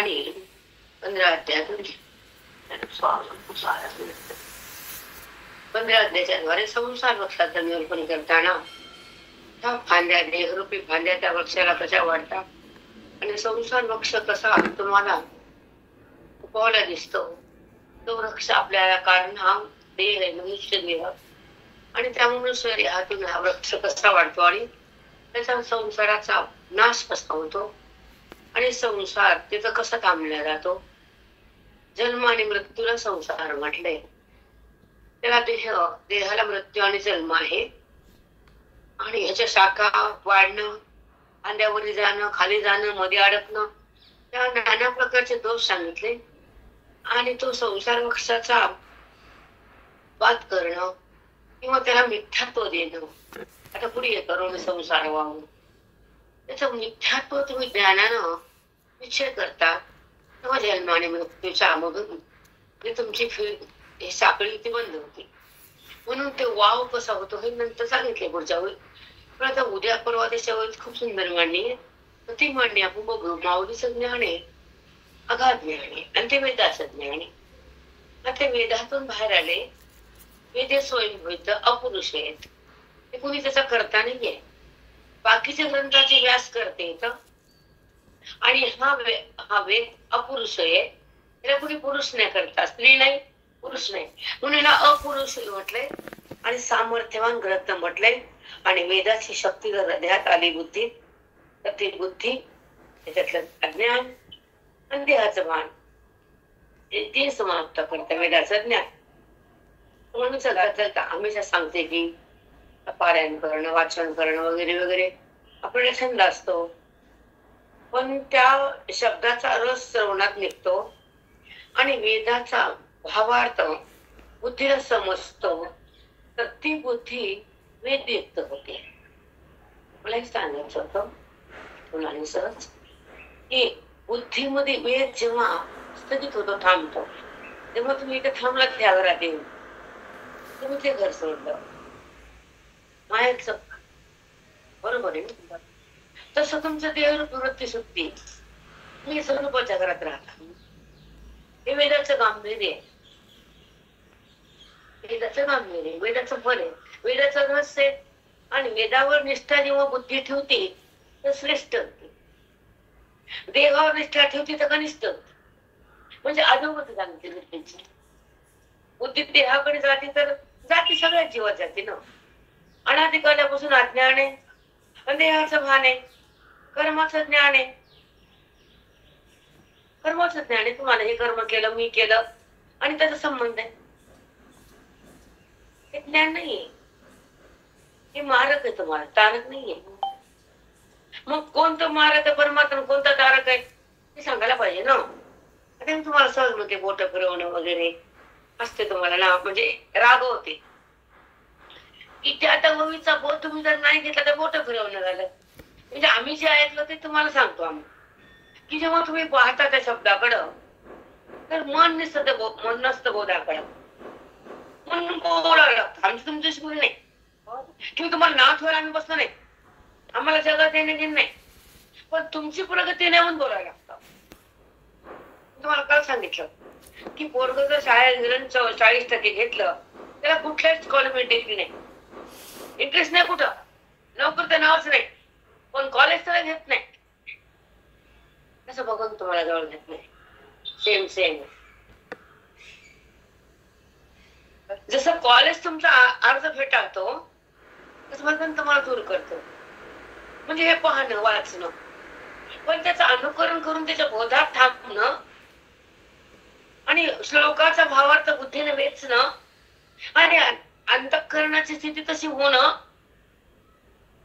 आणि 15 अध्यायातून 15 अध्यायाद्वारे संसार वृक्षाचं निरूपण करताना त्या फांद्या, देहरूपी फांद्या त्या वृक्षाला कशा वाढतात आणि संसार वृक्ष कसा तुम्हाला उपवायला दिसतो. तो वृक्ष आपल्याला कारण हा देह आहे, मनुष्य देह, आणि त्या मनुष्य देहातून हा वृक्ष कसा वाढतो आणि त्याचा संसाराचा नाश कसा होतो आणि संसार तिथं कसा थांबला जातो. जन्म आणि मृत्यूला संसार म्हटले. त्याला देहाला मृत्यू आणि जन्म आहे आणि ह्याच्या शाखा वाढणं, खांद्यावरी जाणं, खाली जाणं, मध्ये अडकणं, त्या नाना प्रकारचे दोष सांगितले. आणि तो संसार वृक्षाचा वाद करणं किंवा त्याला मिथ्यात्व देणं. आता पुढे करून संसार वाहून त्याचं मिथ्यात्व तुम्ही ज्ञानानं निश्चय करता तेव्हा जन्म आणि मृत्यूच्या मधून तुमची साखळी ती बंद होती. म्हणून ते वाव कसा होतो हे नंतर सांगितले पुढच्या वेळी. पण आता उद्या परवा त्याच्या वेळी खूप सुंदर मांडणी आहे. ती मांडणी आपण बघू. माऊलीचं ज्ञान आहे, अगाध ज्ञान आहे आणि ते वेदाचं ज्ञान आहे. आता ते वेदातून बाहेर आले. वेद स्वयंभूत अपुरुष आहेत. ते कुणी त्याचा करता नाहीये. बाकीच्या ग्रंथाचे व्यास करते येतं आणि हा वेद अपुरुष आहे. त्याला कुणी पुरुष नाही करता, स्त्री नाही, पुरुष नाही, म्हणून याला अपुरुष म्हटलंय आणि सामर्थ्यवान ग्रंथ म्हटलंय. आणि वेदाची शक्ती जर हृदयात आली बुद्धी तर ती बुद्धी त्याच्यातलं अज्ञान आणि देहाचं भान ते समाप्त करतं वेदाचं ज्ञान. म्हणून चलता हमेशा सांगते की पारायण करणं, वाचन करणं वगैरे वगैरे आपल्याला छंद असतो, पण त्या शब्दाचा रस श्रवणात निघतो आणि वेदाचा भावार्थ बुद्धीला समजतो तर ती बुद्धी वेद व्यक्त होते. मला एक सांगायचं होतं मुलांनी सहज की बुद्धीमध्ये वेद जेव्हा स्थगित होतो, थांबतो, तेव्हा तुम्ही इथे थांबलात त्या घरात येऊन तुम्ही ते घर सोडलं मायाचं, बरोबर आहे. तसं तुमचं देहरूप वृत्ती सुटती, तुम्ही स्वरूपाच्या घरात राहता. हे वेदाचं गांभीर्य आहे, वेदाचं गांभीर्य, वेदाचं फल आहे, वेदाचं रहस्य आहे. आणि वेदावर निष्ठा जेव्हा बुद्धी ठेवते तर श्रेष्ठ होते, देहावर निष्ठा ठेवते तर कनिष्ठ होते. म्हणजे अधोगत सांगते बुद्धीची. बुद्धी देहाकडे जाते तर जाती सगळ्याच जीवात जाते ना. अनादिकालापासून अज्ञान आहे, देहाचं भान आहे, कर्माचं ज्ञान आहे. कर्माचं ज्ञान आहे, तुम्हाला हे कर्म केलं, मी केलं आणि त्याचा संबंध आहे. हे ज्ञान नाहीये, हे मारक आहे, तुम्हाला तारक नाहीये. मग कोणतं मारक आहे परमात्मा, कोणता तारक आहे हे सांगायला पाहिजे ना. आता तुम्हाला सहज म्हणते बोट फिरवणं वगैरे असते तुम्हाला ना, म्हणजे राग होते की आता गोवीचा बोट तुम्ही जर नाही घेतला तर बोट फिरवणं झालं. म्हणजे आम्ही जे ऐकलं ते तुम्हाला सांगतो आम्ही की जेव्हा तुम्ही पाहता त्या शब्दाकडं तर मन नसतं, मन नसतं बोधाकडं, म्हणून बोलावं लागतं. आमची तुमच्याशी बोल नाही किंवा तुम्हाला नाव ठेवायला आम्ही बसलो नाही, आम्हाला जगात येणे घेणं नाही, पण तुमची प्रगती नाही म्हणून बोलायला लागतं. तुम्हाला काल सांगितलं की पोरग जर शाळेत गेलं 40% घेतलं त्याला कुठल्याच कॉलेज डिग्री नाही, इंटरेस्ट नाही, कुठं नोकरी तर नावच नाही, पण कॉलेज तर घेत नाही. असं बघून तुम्हाला जवळ घेत नाही. सेम सेम जसं कॉलेज तुमचा अर्ज फेटाळतो तसं बंधन तुम्हाला दूर करतो. म्हणजे हे पाहणं, वाचणं, पण त्याचं अनुकरण करून त्याच्या बोधात थांबणं आणि श्लोकाचा भावार्थ बुद्धीने वेचणं आणि अंतःकरणाची स्थिती तशी होणं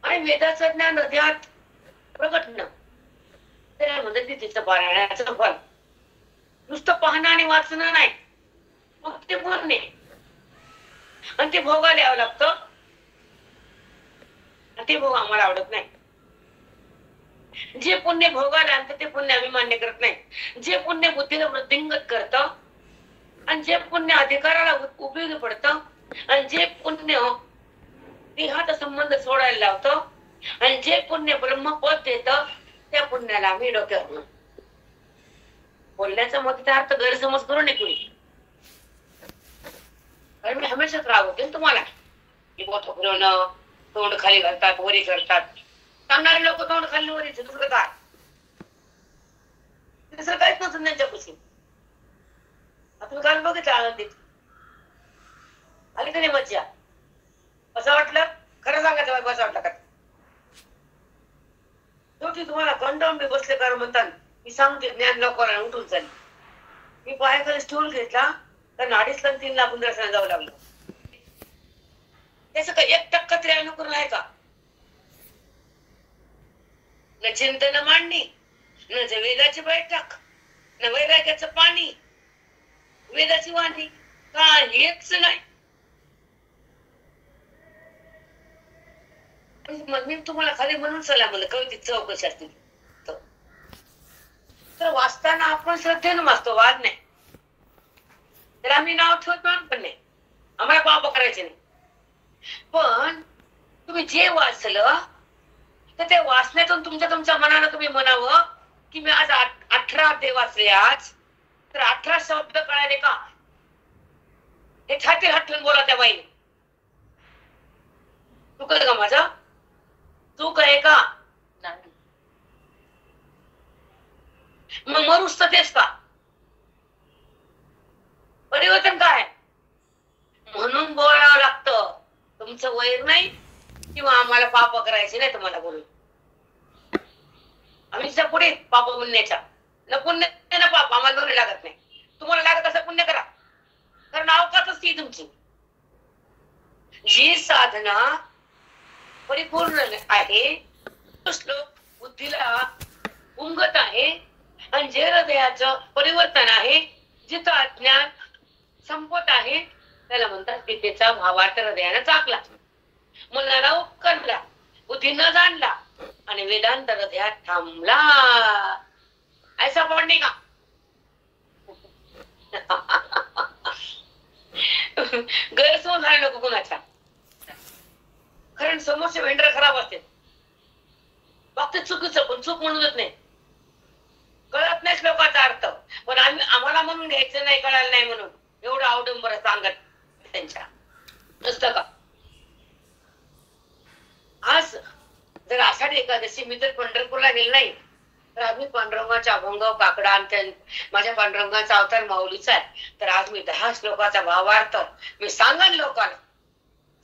आणि वेदाचं ज्ञान हृदयात प्रगटणं, त्याला मदतीचं पारायणाचं फल. नुसतं पाहणं आणि वाचणं नाही, मग ते बोलणे आणि ते भोगायला यावं लागतं. ते भोग आम्हाला आवडत नाही. जे पुण्य भोगायला आणतं ते पुण्य आम्ही मान्य करत नाही. जे पुण्य बुद्धीला वृद्धिंगत करतं आणि जे पुण्य अधिकाराला उपयोगी पडतं आणि जे पुण्य देहात संबंध सोडायला लावतं आणि जे पुण्य ब्रह्मपद देतं त्या पुण्याला आम्ही डोक्यावर. बोलण्याचा मतीचा अर्थ गैरसमज करू नये कुणी. कारण मी हमेशाच रागवते ना तुम्हाला की बोट फिरवणं, तोंड खाली घालतात, वरी करतात. सांगणारे लोक तोंड खाली वरीच तुझं काय दुसरं काहीच नसून त्यांच्यापासून. आपण काल बघितलं आनंदीत आली का नाही मज्जा? असं वाटलं? खरं सांगायचं बाबा, असं वाटलं का? शेवटी तुम्हाला कंटाळून मी बसले कारण म्हणतात मी सांगते ज्ञान लोकांना उठून चालली. मी पायाखाली स्टूल घेतला तर 2.5 लाख 3 लाख दर्शनाला जावं लागलं. त्याचं काही 1% तरी अनुकरण आहे का? न चिंतन मांडणी, न वेदाची बैठक, न वैराग्याचं पाणी, वेदाची वाणी, काहीच नाही. मी तुम्हाला खाली म्हणून सल्ला म्हणलं कवितेत चौकशी असतील तर वाचताना आपण श्रद्धेनं वाचतो, वाद नाही. तर आम्ही नाव ठेवत पण नाही, आम्हाला पाप करायचे नाही. पण तुम्ही जे वाचलं तर ते वाचण्यातून तुमच्या मनानं तुम्ही म्हणावं की मी आज 18 अध्याय वाचले आज, तर 18 शब्द कळाले का? हे छाती हात ठेवून बोला त्या बाईने. चुकलं का माझं? चूक आहे का? मग मरूस तर तेच का? परिवर्तन काय? म्हणून बोलावं लागतं. तुमचं वैर नाही किंवा आम्हाला पाप करायचे नाही तुम्हाला बोलून. आम्ही तिच्या पुढे पाप पुण्याच्या न पुण्य ना पाप आम्हाला दोन्ही लागत नाही. तुम्हाला लागत असं पुण्य करा, कारण अवकाशच ती तुमची. जी साधना परिपूर्ण आहे, श्लोक बुद्धीला उमगत आहे, आणि जे हृदयाचं परिवर्तन आहे, जिथं अज्ञान संपत आहे, त्याला म्हणतात गीतेचा भावार्थ हृदयानं चाकला, मनाला उपकरला, बुद्धीनं जाणला आणि वेदांत हृदयात थांबला. ऐसा पण नाही का? गैरसमज झाला नको कुणाचा. कारण समोरचे वेंडर खराब असते, फक्त चुकीचं पण चूक म्हणूनच नाही, कळत नाही श्लोकाचा अर्थ, पण आम्हाला म्हणून घ्यायचं नाही, कळायला नाही म्हणून एवढं अवडंबर सांगत त्यांच्या नसतं का? आज जर आषाढी एकादशी मी जर पंढरपूरला गेले नाही तर आम्ही पांडुरंगाचा अभंग काकडा आणि माझ्या पांडुरंगाचा अवतार माऊलीचा आहे, तर आज मी 10 श्लोकाचा भावार्थ मी सांगन लोकांना,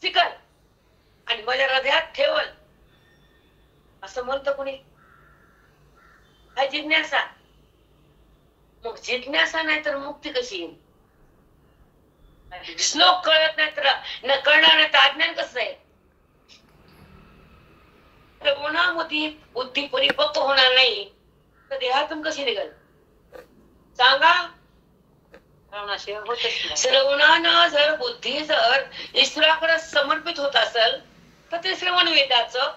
शिकल आणि माझ्या हृदयात ठेवल असं म्हणतं कोणी? हा जिज्ञासा. मग जिज्ञासा नाही तर मुक्ती कशी येईल? श्लोक कळत नाही तर न कळणार नाही तर अज्ञान कसं आहे? श्रवणामध्ये बुद्धी परिपक्व होणार नाही तर देहातून कशी निघाल सांगा? श्रवणानं जर बुद्धी जर ईश्वराकडे समर्पित होत असेल तर ते श्रवण वेदाचं,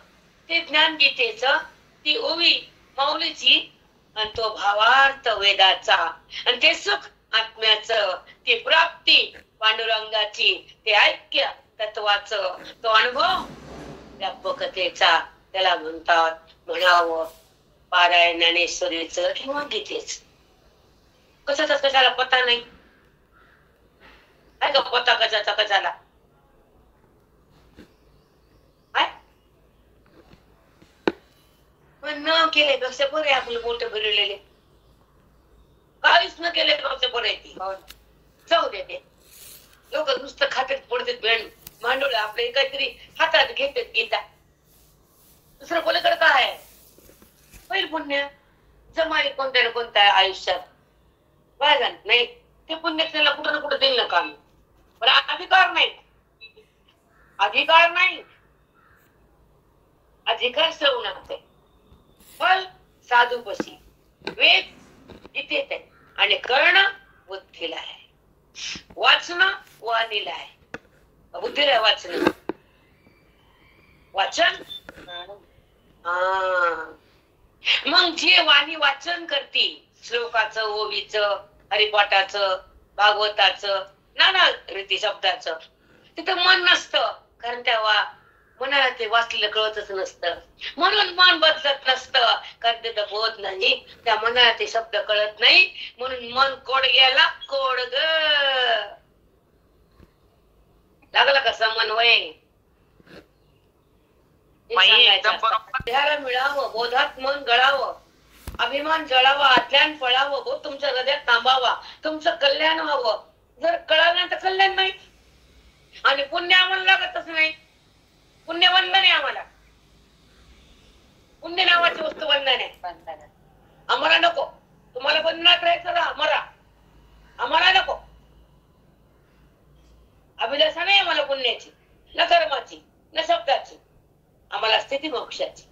ते ज्ञान गीतेचं, ती ओवी माऊलीची, आणि तो भावार्थ वेदाचा, आणि ते सुख आत्म्याचं, ती प्राप्ती पांडुरंगाची, ते ऐक्य तत्वाचं, तो अनुभव व्यापकतेचा, त्याला म्हणतात म्हणावं पारायण ज्ञानेश्वरीचं किंवा गीतेच. कशाचा कशाला पता नाही आहे का? पता कशाचा कशाला न केले पेक्षा बरे आपलं मोठे भरलेले, काहीच न केले पेक्षा बरे ती जाऊ दे. ते लोक नुसतं खात्यात पडतात भेंड मांडोळ आपले काहीतरी हातात घेतात गीता, दुसरं कोणाकडे काय आहे? पहिल पुण्य जमाई कोणत्या ना कोणत्या आयुष्यात पाहिला नाही, ते पुण्य त्याला कुठं ना कुठं देईल ना काम, पण अधिकार नाही, अधिकार नाही, अधिकार श्रवणात आहे, फल साधूपशी, वेद इथे आणि कर्ण बुद्धीला आहे, वाचणं वाणीला आहे, बुद्धीला वाचणं वाचन. मग जे वाणी वाचन करते श्लोकाचं, ओवीचं, हरिपाठाचं, भागवताचं, नाना रीती शब्दाचं, तिथं मन नसतं, कारण तेव्हा मनाला ते वाचलेलं कळतच नसतं, म्हणून मन बदलत नसतं, कारण ते बोध नाही, त्या मनाला ते शब्द कळत नाही, म्हणून मन कोड गेला कोड ग. लागला का समन्वय? मिळावं, बोधात मन गळावं, अभिमान जळावा, अज्ञान फळावं, बोध तुमच्या हृदयात थांबावा, तुमचं कल्याण व्हावं. जर कळालं तर कल्याण नाही, आणि पुण्य आम्हाला लागतच नाही. पुण्य बंधन आहे आम्हाला, पुण्य नावाची वस्तू बंधन आहे. आम्हाला नको. तुम्हाला बंधनात राहायचं राहा, मरा, आम्हाला नको. अभिलाषा नाही आम्हाला पुण्याची, न कर्माची, न शब्दाची. आम्हाला स्थिती मोक्षाची,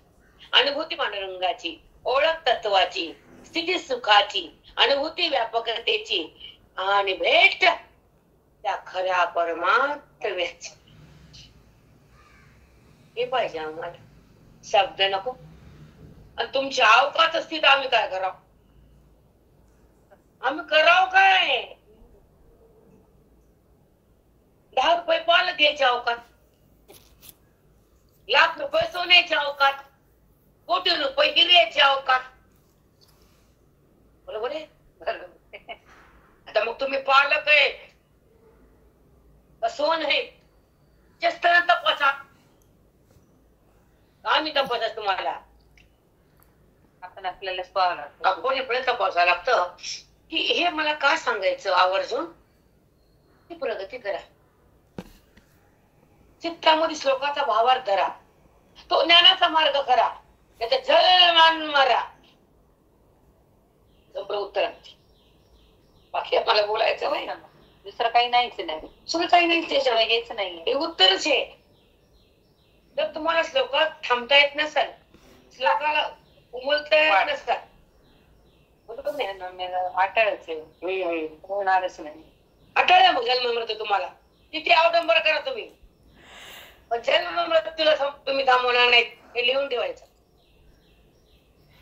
अनुभूती पांडुरंगाची, ओळख तत्वाची, स्थिती सुखाची, अनुभूती व्यापकतेची, आणि भेट त्या खऱ्या परमात्म्याची. हे पाहिजे आम्हाला. शब्द नको. आणि तुमची अवकात असती तर आम्ही काय करावं? आम्ही करावं काय? 10 रुपये पाल द्यायचे अवकात, लाख रुपये सोन्याचे अवकात, कोटी रुपये हिऱ्याचे अवकात. बरोबर आहे? आता मग तुम्ही पालक आहे, सोन आहे, जास्त तपासा. आम्ही तपासत तुम्हाला, आपण आपल्यालाच पाहावं लागतं. कोणी पण तपासावं लागतं की हे मला का सांगायचं आवर्जून. प्रगती करा, चित्तामध्ये श्लोकाचा भावार्थ धरा, तो ज्ञानाचा मार्ग करा, त्याचा जल मान मारा. उत्तर बाकी आपल्याला बोलायचं नाही, दुसरं काही नाहीच नाही, दुसरं काही नाही, त्याशिवाय हेच नाही, हे उत्तरच आहे. जर तुम्हाला श्लोकात थांबता येत नसेल, श्लोकाला उमलता येत नसतात, बरोबर नाही, अटळच आहे, होणारच नाही. अटळ मग जन्म मृत्यू तुम्हाला किती अवडंबर करा तुम्ही, पण जन्म मृत्यूला तुम्ही थांबवणार नाही, हे लिहून ठेवायचं.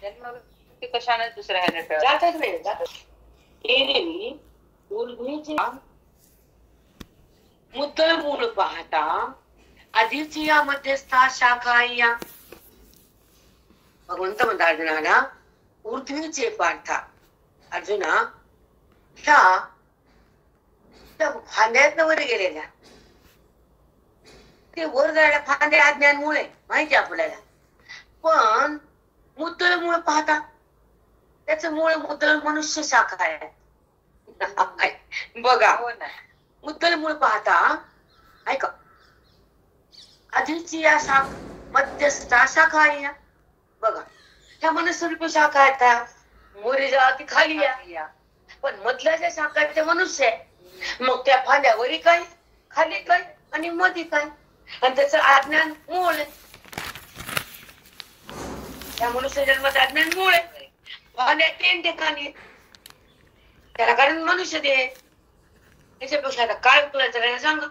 जन्म मृत्यू कशाने दुसऱ्या ह्याने जातच नाही, जातच. मुद्दल मूळ पाहता आधीच या मध्यस्था शाखा या. भगवंत म्हणता अर्जुनाला, ऊर्ध्वीचे पार्था अर्जुना, त्या फांद्यात वर गेलेल्या, ते वर जायला फांद्या अज्ञानमुळे माहिती आपल्याला, पण मुद्दल मूळ पाहता त्याच मूळ मुद्दल मनुष्य शाखा आहे. बघा, मुद्दल मूळ पाहता ऐका, आधीची या मध्यस्था शाखा आहे. बघा, ह्या मनुष्य शाखा आहेत, मोरी जा ती खाली या, पण मधल्या ज्या शाखा आहेत ते मनुष्य आहे. मग त्या फांद्यावरी काय, खाली काय, आणि मध्ये काय, आणि त्याचं अज्ञान मूळ आहे. त्या मनुष्य जन्माचं अज्ञान मूळ आहे. फांद्या 3 ठिकाणी, त्याला कारण मनुष्य दे. त्याच्यापेक्षा आता काय तुलाचं काय सांगा,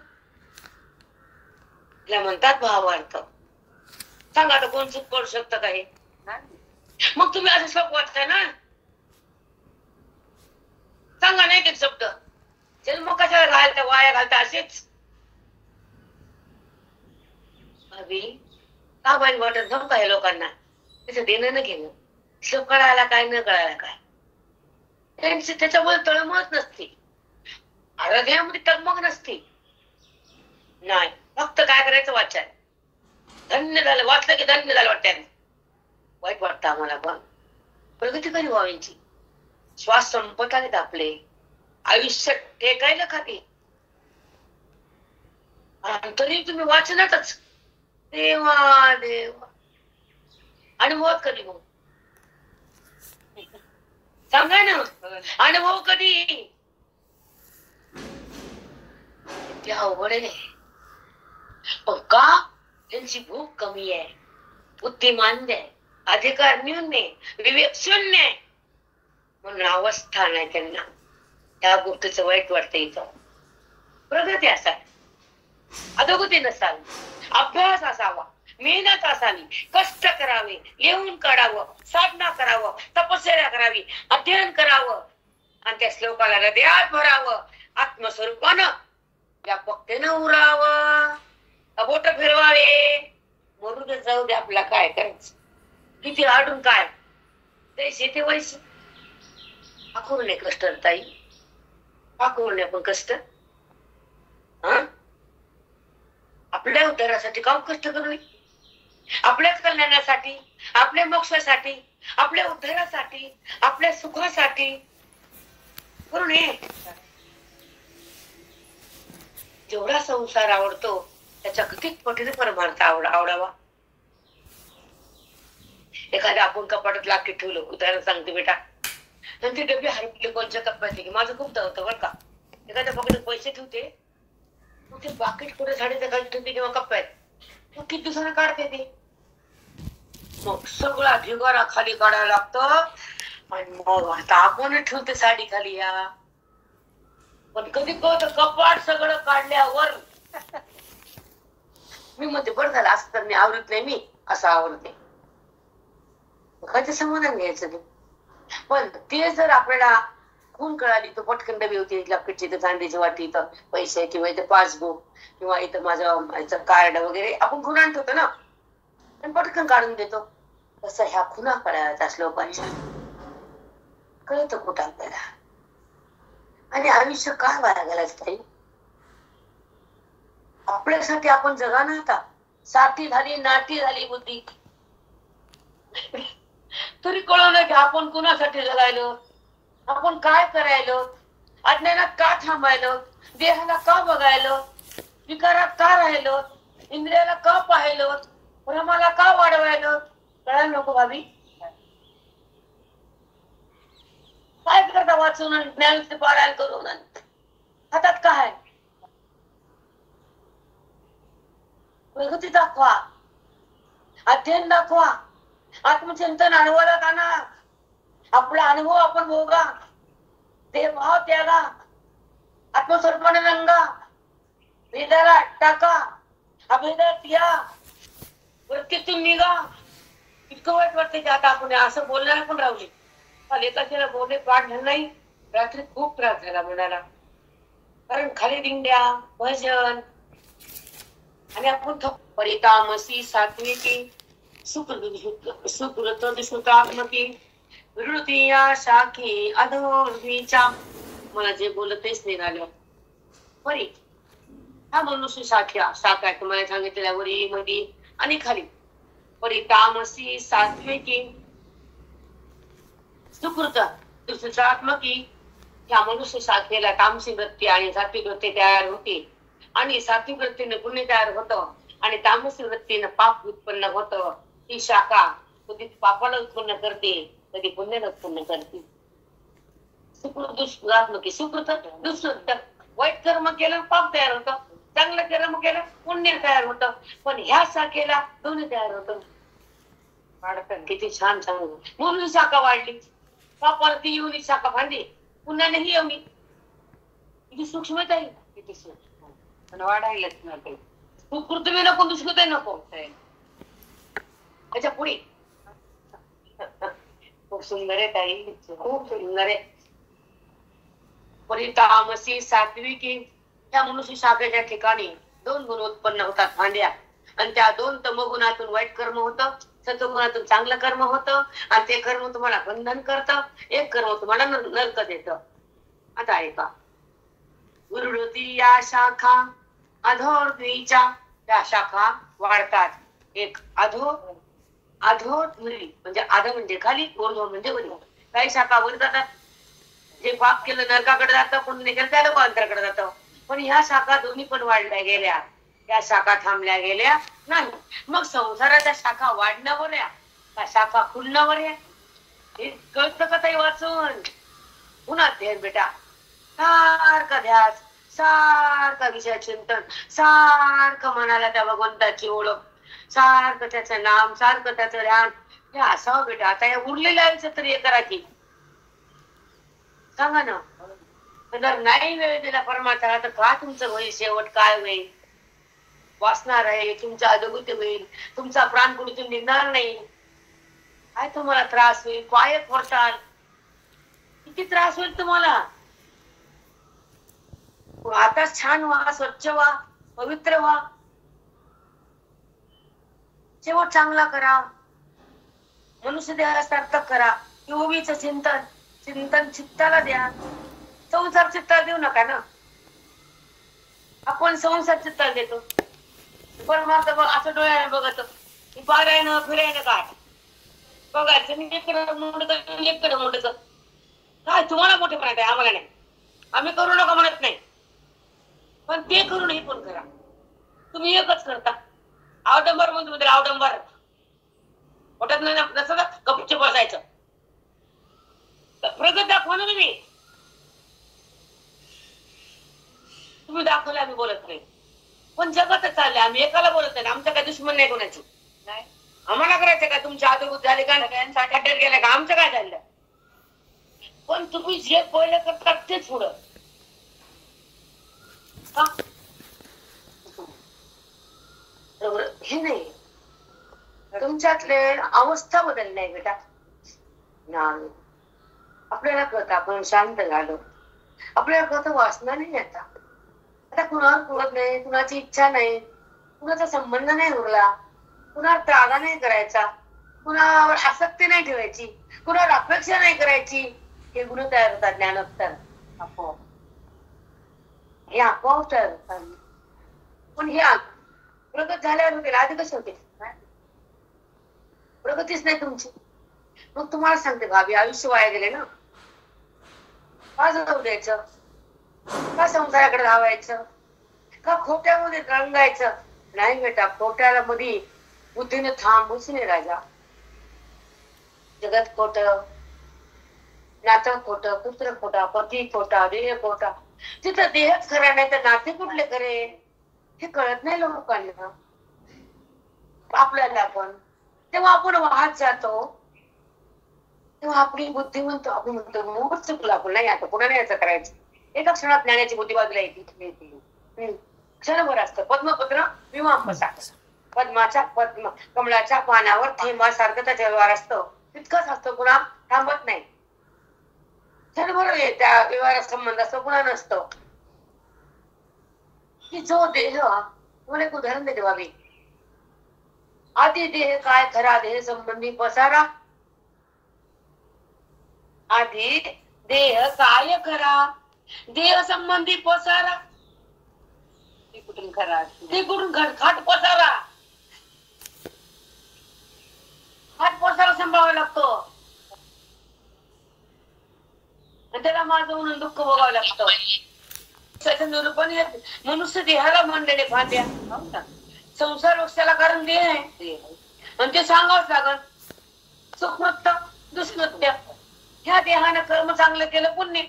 तिला म्हणतात भावार्थ. सांगा आता कोण चूक करू शकतं काही? मग तुम्ही असं श्लोक वाचताय ना, सांगा नाही एक शब्द. जन्म कशाला घालता, वाया घालता असेच. अभि का वाईट वाटत जाऊ काय लोकांना, त्याचं देणं न घेणं. श्लोक कळायला काय, न कळायला काय, त्यांची त्याच्यामुळे तळमळच नसते, हृदयामध्ये तगमग नसते. नाही, फक्त काय करायचं, वाचाय. धन्य झालं, वाचलं की धन्य झालं वाटतं. वाईट वाटतं आम्हाला, पण प्रगती करी व्हावीची. श्वास संपत आलेत आपले, आयुष्य टेकायला खाली, तरी तुम्ही वाचनातच देवा देवा. अनुभव कधी मग सांगा ना, अनुभव कधी? ते अवघड आहे. पण का? त्यांची भूक कमी आहे, बुद्धिमान आहे, अधिकार न्यून आहे, विवेक शून्य आहे, म्हणून अवस्था नाही त्यांना. त्या गोष्टीचं वाईट वाटतं. इथं प्रगती असावी, अधोगती नसावी, अभ्यास असावा, मेहनत असावी, कष्ट करावे, लिहून काढावं, साधना करावं, तपश्चर्या करावी, अध्ययन करावं, आणि त्या श्लोकाला हृदयात भरावं, आत्मस्वरूपानं व्यापकतेनं उरावं, बोट फिरवावे, मरू दे, जाऊ दे, आपला काय करायचं, किती अडून काय ते शेती व्हायचं. करू नये कष्ट ताई, करू नये पण कष्ट. आपल्या उद्धारासाठी काम कष्ट करू नये, आपल्याच कल्याणासाठी, आपल्या मोक्षासाठी, आपल्या उद्धारासाठी, आपल्या सुखासाठी करू नये. जेवढा संसार आवडतो त्याच्या किती पटीने परमार्थ आवडावा. एखाद्या आपण कपाटात लाकी ठेवलं, उदाहरण सांगते बेटा, आणि ती डबी हरपली कोणच्या कप्प्यात की माझं खूप होतं बरं का. एखाद्या पकडून पैसे ठेवते, मग ते बाकीट कुठे झाडीच्या खाली ठेवते किंवा कप्प्यात, मग किती दिवसाने काढते ते, मग सगळा ढिगारा खाली काढायला लागतं. आणि मग आता आपण ठेवते साडी खाली या, पण कधी कळत कपाट सगळं काढल्यावर मी म्हणते बरं झालं असं तर मी आवडत नाही, मी असं आवडते. कधी समाधान घ्यायचं ते. पण ते जर आपल्याला खून कळाली तर पटकन डबी होती लकडची, तर चांदीची वाटी, तर पैसे किंवा इथं पासबुक किंवा इथं माझं कार्ड वगैरे आपण खुना ठेवतो ना, आणि पटकन काढून देतो. तसं ह्या खुना कळायच्या लोकांच्या कळतं कुठं आपल्याला. आणि आयुष्य काय वाया घालायचं ताई? आपल्यासाठी आपण जगा ना. आता साठी झाली, नाटी झाली बुद्धी, तरी कळलं की आपण कुणासाठी जगायलो, आपण काय करायलो, अज्ञानात का थांबायलो, देहाला का बघायलो, विकारात का राहिलो, इंद्रियाला का पाहिलो, भ्रमाला का वाढवायलो. कळायला नको भाभी? काय करता वाचून ज्ञान पारायण करून, हातात काय प्रगती दाखवा, अध्ययन दाखवा, आत्मचिंतन अनुभवाला आणा, आपला अनुभव आपण भोगा, देवभाव त्यागा, आत्मस्वरूपाने रंगा, वेदाला टाका, अभेदात या, वृत्तीतून निघा. इतकं वाईट वाटते की आता आपण असं बोलण्याला पण राहू. एकाच्याला बोलणे पाठ झालं नाही, रात्री खूप त्रास झाला मनाला, कारण खाली दिंड्या भजन, आणि आपण परितामसी सात्विकी सुकृत दिसुतात्मकी वृत्तिया शाखी अधोर्वीच्या. मला जे बोलत तेच निघालं. परी हा मनुष्य शाखा शाखा तुम्हाला सांगितलेल्या वरी मध्ये आणि खाली. परितामसी सात्विकी सुकृत दिसुतात्मकी, या मनुष्य शाखेला तामसी वृत्ती आणि सात्विक वृत्ती तयार होते, आणि सात्विक वृत्तीने पुण्य तयार होतं, आणि तामसी वृत्तीनं पाप उत्पन्न होतं. ही शाखा कधी पापाला उत्पन्न करते, कधी पुण्याला उत्पन्न करते. सुकृत सुकृत दुष्कृत, वाईट कर्म केलं पाप तयार होतं, चांगलं कर्म केलं पुण्य तयार होतं. पण ह्या शाखेला दोन्ही तयार होतं. किती छान सांगू. म्हणून शाखा वाढली, पापावरती येऊन शाखा फांदी, पुण्याने ही येऊन किती सूक्ष्मता आहे, किती सूक्ष्म. पण वाढायलाच नको, पृथ्वी नको, दुष्कृत नको. त्याच्या पुढे खूप सुंदर आहे ताई, खूप सुंदर आहे. परितामसी सात्विकी, त्या मनुष्य शाखेच्या ठिकाणी दोन गुण उत्पन्न होतात भांड्या, आणि त्या दोन तमगुणातून वाईट कर्म होतं, सत्वगुणातून चांगलं कर्म होतं, आणि ते कर्म तुम्हाला बंधन करतं, एक कर्म तुम्हाला नरक देतं. आता ऐका. गुरुवृत्ती या शाखा अधोर्ध्वीच्या, त्या शाखा वाढतात. एक अधोध्वी म्हणजे आध म्हणजे खाली, ऊर्ध्व म्हणजे वरी. काही शाखा वर जातात, जे पाप केलं नरकाकडे जातं, पुण्य केलं त्या लोकांतराकडे जातं. पण ह्या शाखा दोन्ही पण वाढल्या गेल्या, त्या शाखा थांबल्या गेल्या नाही. मग संसाराच्या शाखा वाढण्यावर या त्या शाखा खुलण्यावर या, हे कळतं का ताई वाचून? पुन्हा ध्यान बेटा, सारखा ध्यास, सारखा विषय चिंतन, सारखं मनाला त्या भगवंताची ओळख, सारखं त्याचं नाम, सारखं त्याचं ध्यान, हे असावं बेटा. आता या उरलेल्या आयुष्यात तरी हे करा की, सांगा ना. जर नाही वेळ दिला परमात्म्याला तर का तुमचं होईल शेवट, काय होईल? वाचणार आहे, तुमच्या अधोगती होईल, तुमचा प्राण कुठून निघणार नाही, काय तुम्हाला त्रास होईल, पाय फोडताल, किती त्रास होईल तुम्हाला. आता छान व्हा, स्वच्छ व्हा, पवित्र व्हा. शेवट चांगला करा, मनुष्य देहाला सार्थक करा. योगीचं चिंतन चिंतन चित्ताला द्या, संसार चित्ताला देऊ नका ना. आपण संसार चित्ताला देतो, परमार्थ असं डोळ्याने बघत पारायण फिरायनं काढ बघायचं, इकडं मोठं काय तुम्हाला मोठेपणा आहे, आम्हाला नाही. आम्ही करू नका म्हणत नाही, पण ते करून हे पण करा. तुम्ही एकच करता, अवडंबर म्हणजे अवडंबर पोटात नाही नसतं गपचे बसायचं. प्रगत दाखवा ना तुम्ही दाखवले, आम्ही बोलत नाही. पण जगातच चालले, आम्ही एकाला बोलत नाही. आमचं काय दुश्मन नाही कोणाची. आम्हाला करायचं का तुमच्या आदूभूत झाले का अटॅक गेले का, आमचं काय चाललं. पण तुम्ही जे पहिले करतात तेच पुढं हे नाही. तुमच्यातले अवस्था बदल नाही बेटा. आपल्याला कळत आपण शांत झालो, आपल्याला कळत वासना नाही. आता कुणावर कुणत नाही, कुणाची इच्छा नाही, कुणाचा संबंध नाही उरला, कुणावर त्रागा नाही करायचा, कुणावर आसक्ती नाही ठेवायची, कुणावर अपेक्षा नाही करायची. हे गुण तयार होतात ज्ञानोत्तर आपोआप. हे आपोआप तयार होतात. पण हे प्रगत झाल्यावर होते, आधी कसे होते, प्रगतीच नाही तुमची. मग तुम्हाला सांगते भाभी, आयुष्य वाया गेले ना. का जाऊ द्यायचं, का संसाराकडे धावायचं, का खोट्यामध्ये रंगायचं. नाही बेटा, खोट्याला मध्ये बुद्धीने थांबूच नाही राजा. जगत खोट, नातं खोट, पुत्र खोटा, पती खोटा, देह खोटा. तिथं देहच खरा नाही तर नाते कुठले खरे, हे कळत नाही लोकांना. आपल्याला पण तेव्हा आपण वाहत जातो, तेव्हा आपली बुद्धी म्हणतो, आपण म्हणतो मोर चुकला, आपण नाही आता पुन्हा नाही याचं करायचं. एका क्षणात ज्ञानाची बुद्धी बाजूला येते. क्षणभर असतं. पद्मपत्र विवांपसा, पद्माच्या पद्म कमळाच्या पानावर थेंबासारखं त्याचा व्यवहार असतो, तितकंच असतं, पुन्हा थांबत नाही. क्षणभर त्या व्यवहारात संबंध असतो, पुन्हा नसतो. की जो देह, तुम्हाला एक उदाहरण देते भाभी. आधी देह काय खरा, देह संबंधी पसारा. आधी देह काय खरा, देह संबंधी पसारा. ते कुठून खरा, ते कुठून खाट पसारा. खाट पसारा सांभाळावा लागतो, त्याला माझं म्हणून दुःख भोगावं लागतं. पण मनुष्य देहाला म्हणलेले फांद्या संसार वृक्षाला, कारण देह आहे आणि ते सांगावंच लागल. सुखमत्त दुष्कृत्य, ह्या देहानं कर्म चांगलं केलं पुण्य,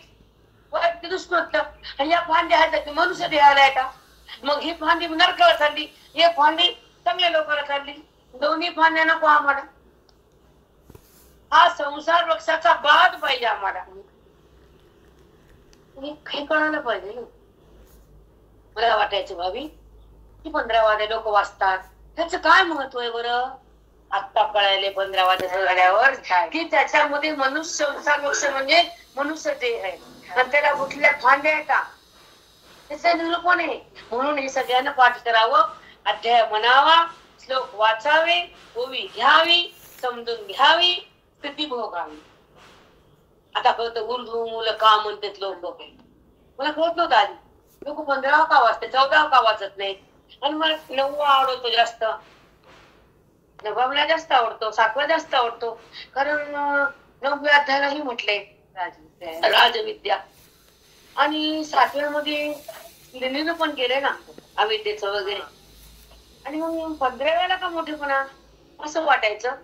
वाईट दुष्कृत्य. या फांद्या आहेत मनुष्य देहाला आहे का. मग ही फांदी नरकाला चालली, एक फांदी चांगल्या लोकांना चालली. दोन्ही फांद्या नको आम्हाला. हा संसार वृक्षाचा बाद पाहिजे आम्हाला. हे कळायला पाहिजे ना. मला वाटायचं भावी की 15 वाजे लोक वाचतात, त्याचं काय महत्व आहे बरं. आत्ता कळायले 15 वाजे झाल्यावर की त्याच्यामध्ये मनुष्य संसार वृक्ष म्हणजे मनुष्य देह आहे, आणि त्याला कुठल्या फांद्या येतात त्याचं निरूपण आहे. म्हणून हे सगळ्यांना पाठ करावं, अध्याय म्हणावा, श्लोक वाचावे, ओवी घ्यावी, समजून घ्यावी, स्थिती भोगावी. आता कळतं उर्दू मुलं का म्हणतात लोक. मला कळत नव्हतं आधी. लोक 15 का वाचते, 14 का वाचत नाहीत. आणि मला 9 आवडतो जास्त, 9 जास्त आवडतो, 7 जास्त आवडतो. कारण 9व्या अध्यायालाही म्हटले राजविद्या, आणि 7व्या मध्ये निरूपण केले ना अविद्येचं वगैरे. आणि मग 15व्याला का मोठेपणा असं वाटायचं.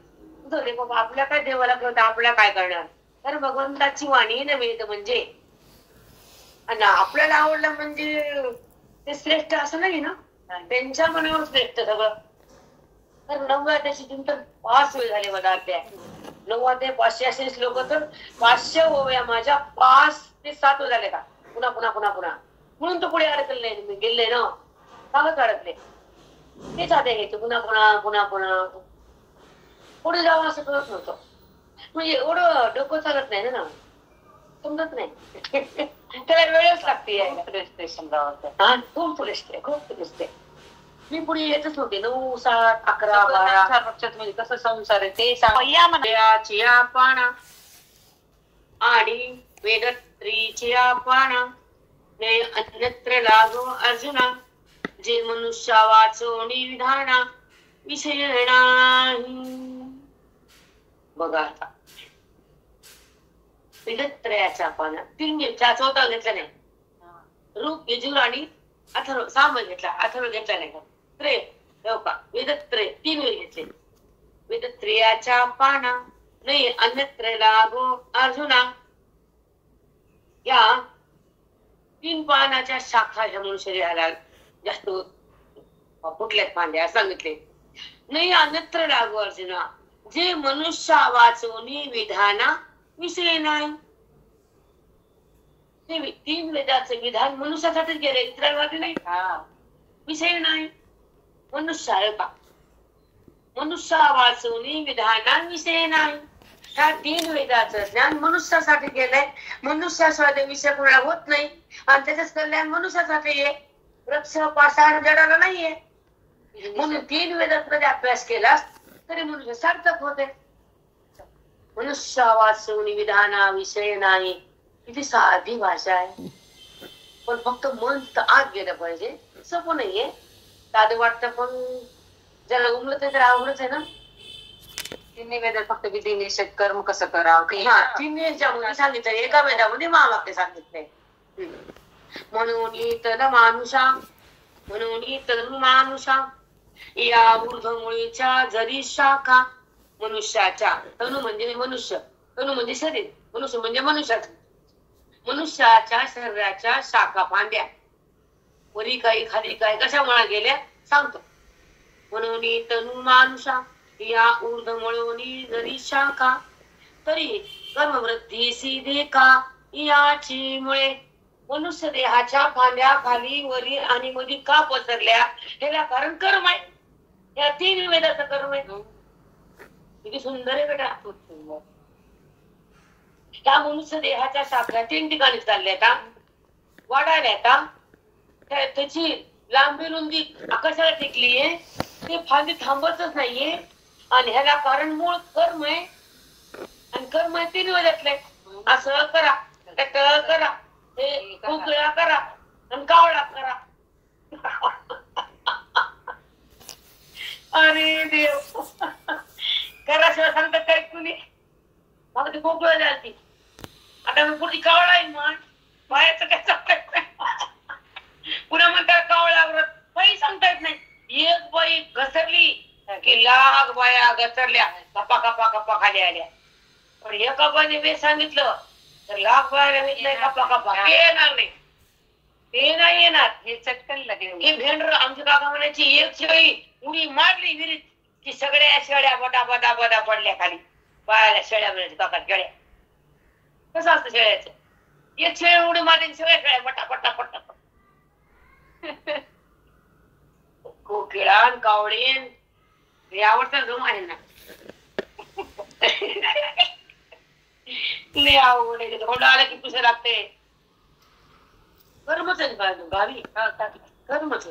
बाबा आपल्या काय देवाला कळतं, आपल्या काय करणार. तर भगवंताची वाणी न वेद म्हणजे, आणि आपल्याला आवडलं म्हणजे ते श्रेष्ठ असं नाही ना, त्यांच्या मनावर श्रेष्ठ सगळं. तर 9व्या अध्यायाची चिंतन 5 वेळ झाले मला. अध्याय 9 अध्याय 580 श्लोक, तर 500 होव्या माझ्या 5 ते 7 झाले का पुन्हा पुन्हा पुन्हा पुन्हा. म्हणून तो पुढे अडकले, मी गेले ना कागद अडकले. तेच अध्याय घ्यायचे पुन्हा पुन्हा पुन्हा पुन्हा, पुढे जावं असं कळत नव्हतं. म्हणजे एवढं डोकं चालत नाही ना, समजत नाही. त्याला वेळच लागते. खूप दिसते, खूप दिसते. मी पुढे येतच होते 9, 7, 11, 12 म्हणजे कसं संसार आहे ते सांगा म्हणा पाना आणि वेदत्रीची पाना ने अन्यत्र लागो अर्जुना जे मनुष्या वाचोनी विधाना विषय नाही. बघा आता वेदत्रयाच्या पाना 3 चौथा घेतला नाही. रूप यजुर आणि अथर्व साम घेतला, अथर्व घेतला नाही. त्रय का वेदत्रय 3 वेळ घेतले. वेदत्रयाच्या पाना नाही अन्यत्र लागो अर्जुना या 3 पानाच्या शाखा ह्या मनुष्याला जास्त फुटल्यात फांद्या सांगितले. नाही अन्यत्र लागो अर्जुना जे मनुष्य वाचवणी विधाना विषय नाही. ते 3 वेदाचे विधान मनुष्यासाठीच गेले, इतरांसाठी नाही. विषय नाही. मनुष्य आहे का मनुष्य वाचवणी विधाना विषय नाही. ह्या 3 वेदाचं ज्ञान मनुष्यासाठी गेलंय. मनुष्याशिवाय विषय कोणाला होत नाही आणि त्याच कल्याण मनुष्यासाठी आहे. वृक्ष पाषाण जडाला नाहीये. म्हणून 3 वेदात मध्ये अभ्यास केला तरी मनुष्य सार्थक होते. मनुष्य वाचवणी विधाना विषय नाही. किती साधी भाषा आहे. पण फक्त मन आत गेलं पाहिजे. सोपं नाहीये. साधं वाटतं पण ज्याला उमलत तर आवडच आहे ना. 3 वेदात फक्त विधी निषेध कर्म कसं करावं 3 वेदामध्ये सांगितलं. एका वेदामध्ये महावाक्य सांगितलंय. म्हणून मानुषा या ऊर्ध्वमुळीच्या जरी शाखा मनुष्याच्या तनु म्हणजे मनुष्य, तनु म्हणजे शरीर, मनुष्य म्हणजे मनुष्याचं. मनुष्याच्या शरीराच्या शाखा फांद्या वरी काही खाली काही कशामुळे गेल्या सांगतो. म्हणून तनु मानुषा या ऊर्ध्वमुळोनी जरी शाखा तरी कर्मवृद्धीसी देखा याची मुळे मनुष्य देहाच्या फांद्या खाली वरी आणि मधी का पसरल्या ह्याला कारण कर्म आहे. या 3 वेदाचं कर्म आहे. किती सुंदर आहे बेटा. त्या मनुष्य देहाच्या शाखा 3 ठिकाणी चालल्या वाढायला. त्याची लांबी रुंदी कशाला टिकलीये ते फांदी थांबतच नाहीये. आणि ह्याला कारण मूळ कर्म आहे. आणि कर्म आहे 3 वेदातले. असं करा, टळ करा, हे उकळा करा आणि कावळा करा. अरे देव कराशिवाय सांगतात काय कुणी. मग ती मोकळं झाली. आता मी पुढची कावळा आहे म्हण बायाचं काय सांगता पुन्हा म्हणतात कावळ्यावर काही सांगता येत नाही. एक बाई घसरली की लाख बाया घसरल्या कपा कपा कपा खाली आल्या. पण एका बाईने वेळ सांगितलं तर लाख बाया नाही कपा कपा ते येणार नाही. ते नाही येणार. हे चटकन लागेल. हे भेंडर आमच्या काका म्हणायची एक शेळी उडी मारली विहिरीत की सगळ्या शेळ्या बटा बटा बटा पडल्या खाली. बायाला शेळ्या म्हणायची काका शेळ्या. कसं असतं शेळ्याचं. एक शेळी उडी मारली सगळ्या शेळ्या बटा पटा पटा. कोकिळा कावळीन आवडतं जम आहे ना. लय आवड आहे. थोडं आलं की पुसे लागते. कर्मच आहे भावी कर्मच.